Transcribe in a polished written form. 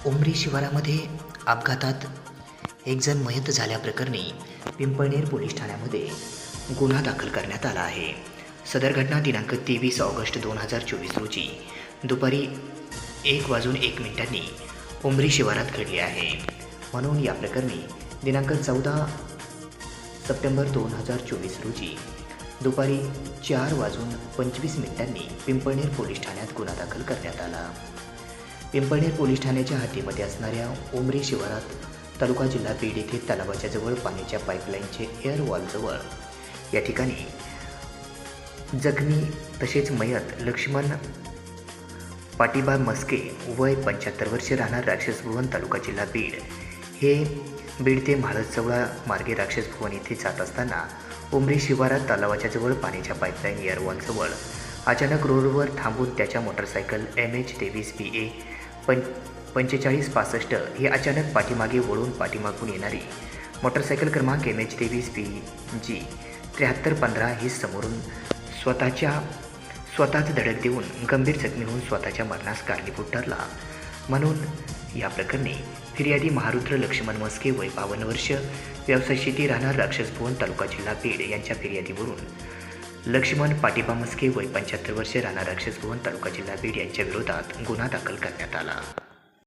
उमरी शिवारामध्ये अपघातात एक जण मयत झाल्याप्रकरणी पिंपळनेर पोलीस ठाण्यामध्ये गुन्हा दाखल करण्यात आला आहे. सदर घटना दिनांक 23 ऑगस्ट 2024 रोजी दुपारी 1:01 उमरी शिवारात घडली आहे. म्हणून या प्रकरणी दिनांक 14 सप्टेंबर 2024 रोजी दुपारी 4:25 पिंपळनेर पोलीस ठाण्यात गुन्हा दाखल करण्यात आला. पिंपळनेर पोलीस ठाण्याच्या हद्दीमध्ये असणाऱ्या उमरी शिवारात तालुका जिल्हा बीड येथे तलावाच्या जवळ पाण्याच्या पाईपलाईनचे एअर वॉलजवळ या ठिकाणी जखमी तसेच मयत लक्ष्मण पाटीबा मस्के वय 75 वर्षे राहणार राक्षसभुवन तालुका जिल्हा बीड हे बीड ते म्हाळसजवळ मार्गे राक्षसभुवन येथे जात असताना उमरी शिवारात तलावाच्या जवळ पाण्याच्या पाईपलाईन एअर वॉलजवळ अचानक रोडवर थांबून त्याच्या मोटरसायकल MH23 PA 4565 ही अचानक पाठीमागे वळून पाठीमागून येणारी मोटरसायकल क्रमांक MH23 PG 7315 ही समोरून स्वतःच धडक देऊन गंभीर जखमी होऊन स्वतःच्या मरणास कारणीभूत ठरला. म्हणून या प्रकरणी फिर्यादी महारुद्र लक्ष्मण मस्के वय 52 वर्ष व्यवसाय शेती राहणार राक्षसभुवन तालुका जिल्हा बीड यांच्या फिर्यादीवरून लक्ष्मण पाटीबा मस्के वय 75 वर्षे राहणार राक्षसभुवन तालुका जिल्हा बीड यांच्या विरोधात गुन्हा दाखल करण्यात आला.